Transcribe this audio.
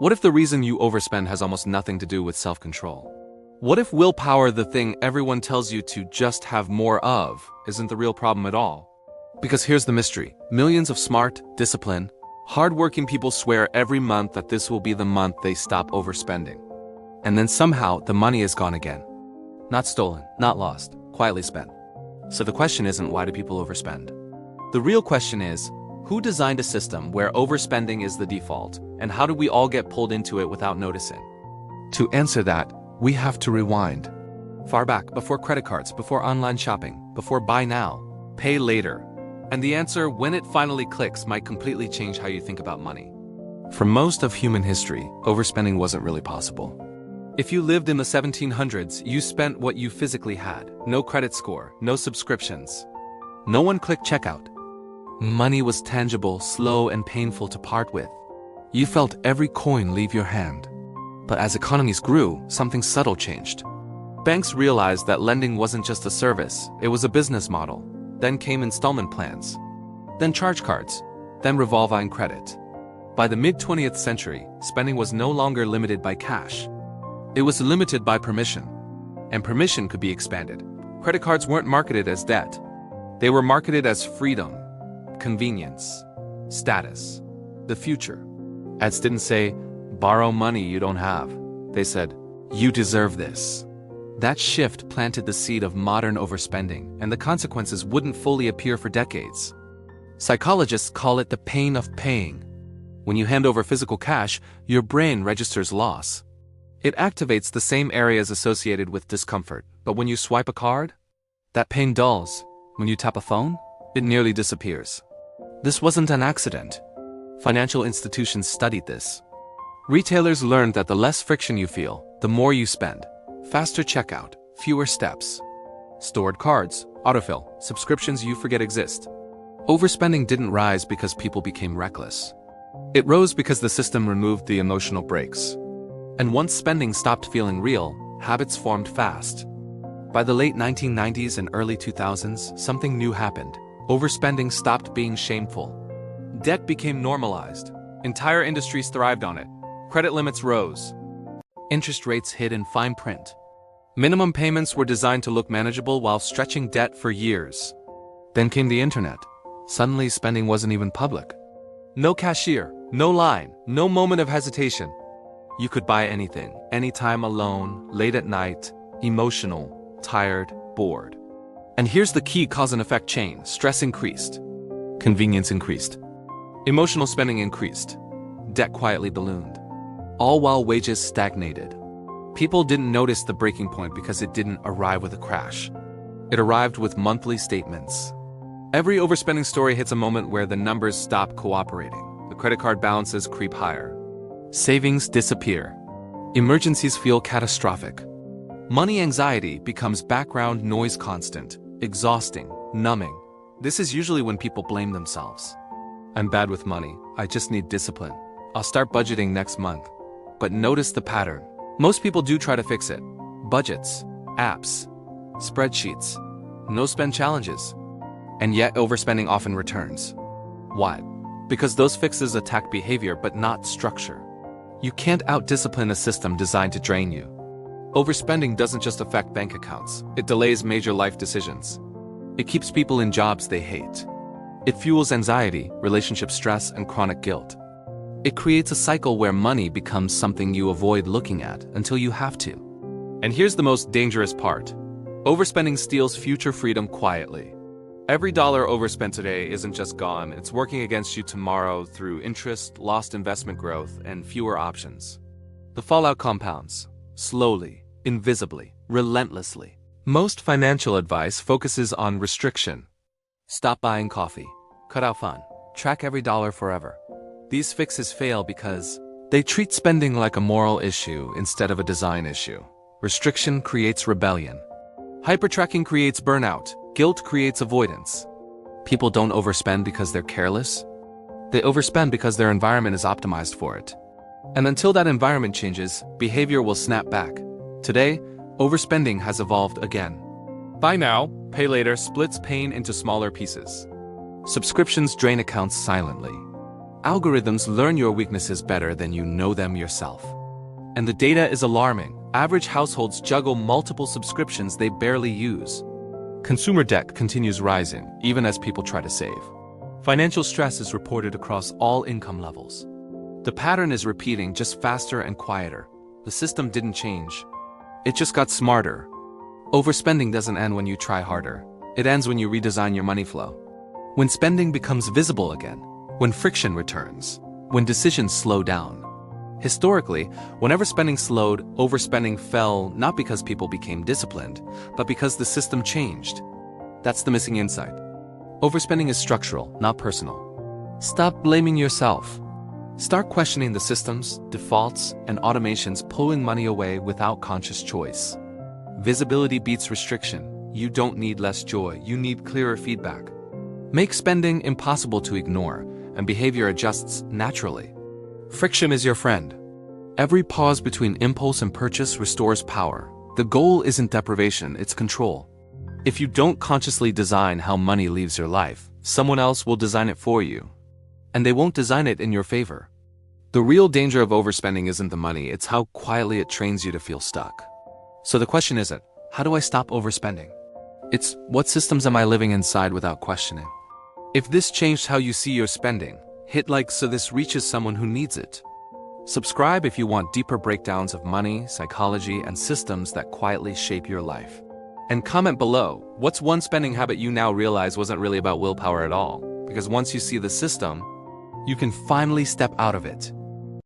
What if the reason you overspend has almost nothing to do with self-control? What if willpower, the thing everyone tells you to just have more of, isn't the real problem at all? Because here's the mystery. Millions of smart, disciplined, hard-working people swear every month that this will be the month they stop overspending. And then somehow the money is gone again. Not stolen, not lost, quietly spent. So the question isn't why do people overspend? The real question is, who designed a system where overspending is the default, and how do we all get pulled into it without noticing? To answer that, we have to rewind. Far back, before credit cards, before online shopping, before buy now, pay later. And the answer, when it finally clicks, might completely change how you think about money. For most of human history, overspending wasn't really possible. If you lived in the 1700s, you spent what you physically had. No credit score, no subscriptions. No one-click checkout. Money was tangible, slow, and painful to part with. You felt every coin leave your hand. But as economies grew, something subtle changed. Banks realized that lending wasn't just a service, it was a business model. Then came installment plans. Then charge cards. Then revolving credit. By the mid-20th century, spending was no longer limited by cash. It was limited by permission. And permission could be expanded. Credit cards weren't marketed as debt. They were marketed as freedom, convenience, status, the future. Ads didn't say, borrow money you don't have. They said, you deserve this. That shift planted the seed of modern overspending, and the consequences wouldn't fully appear for decades. Psychologists call it the pain of paying. When you hand over physical cash, your brain registers loss. It activates the same areas associated with discomfort, but when you swipe a card, that pain dulls. When you tap a phone, it nearly disappears. This wasn't an accident. Financial institutions studied this. Retailers learned that the less friction you feel, the more you spend. Faster checkout, fewer steps. Stored cards, autofill, subscriptions you forget exist. Overspending didn't rise because people became reckless. It rose because the system removed the emotional brakes. And once spending stopped feeling real, habits formed fast. By the late 1990s and early 2000s, something new happened. Overspending stopped being shameful. Debt became normalized. Entire industries thrived on it. Credit limits rose. Interest rates hid in fine print. Minimum payments were designed to look manageable while stretching debt for years. Then came the internet. Suddenly, spending wasn't even public. No cashier, no line, no moment of hesitation. You could buy anything, anytime, alone, late at night, emotional, tired, bored. And here's the key cause and effect chain. Stress increased. Convenience increased. Emotional spending increased. Debt quietly ballooned. All while wages stagnated. People didn't notice the breaking point because it didn't arrive with a crash. It arrived with monthly statements. Every overspending story hits a moment where the numbers stop cooperating. The credit card balances creep higher. Savings disappear. Emergencies feel catastrophic. Money anxiety becomes background noise, constant, exhausting, numbing. This is usually when people blame themselves. I'm bad with money. I just need discipline. I'll start budgeting next month. But notice the pattern. Most people do try to fix it. Budgets, apps, spreadsheets, no-spend challenges. And yet overspending often returns. Why? Because those fixes attack behavior but not structure. You can't out-discipline a system designed to drain you. Overspending doesn't just affect bank accounts. It delays major life decisions. It keeps people in jobs they hate. It fuels anxiety, relationship stress, and chronic guilt. It creates a cycle where money becomes something you avoid looking at until you have to. And here's the most dangerous part. Overspending steals future freedom quietly. Every dollar overspent today isn't just gone, it's working against you tomorrow through interest, lost investment growth, and fewer options. The fallout compounds, slowly, invisibly, relentlessly. Most financial advice focuses on restriction. Stop buying coffee, cut out fun, track every dollar forever. These fixes fail because they treat spending like a moral issue instead of a design issue. Restriction creates rebellion. Hypertracking creates burnout. Guilt creates avoidance. People don't overspend because they're careless. They overspend because their environment is optimized for it. And until that environment changes, behavior will snap back. Today, overspending has evolved again. Buy now, pay later splits pain into smaller pieces. Subscriptions drain accounts silently. Algorithms learn your weaknesses better than you know them yourself. And the data is alarming. Average households juggle multiple subscriptions they barely use. Consumer debt continues rising, even as people try to save. Financial stress is reported across all income levels. The pattern is repeating, just faster and quieter. The system didn't change. It just got smarter. Overspending doesn't end when you try harder. It ends when you redesign your money flow. When spending becomes visible again. When friction returns. When decisions slow down. Historically, whenever spending slowed, overspending fell not because people became disciplined, but because the system changed. That's the missing insight. Overspending is structural, not personal. Stop blaming yourself. Start questioning the systems, defaults, and automations pulling money away without conscious choice. Visibility beats restriction. You don't need less joy, you need clearer feedback. Make spending impossible to ignore, and behavior adjusts naturally. Friction is your friend. Every pause between impulse and purchase restores power. The goal isn't deprivation, it's control. If you don't consciously design how money leaves your life, someone else will design it for you. And they won't design it in your favor. The real danger of overspending isn't the money, it's how quietly it trains you to feel stuck. So the question isn't, how do I stop overspending? It's, what systems am I living inside without questioning? If this changed how you see your spending, hit like so this reaches someone who needs it. Subscribe if you want deeper breakdowns of money, psychology, and systems that quietly shape your life. And comment below, what's one spending habit you now realize wasn't really about willpower at all? Because once you see the system, you can finally step out of it.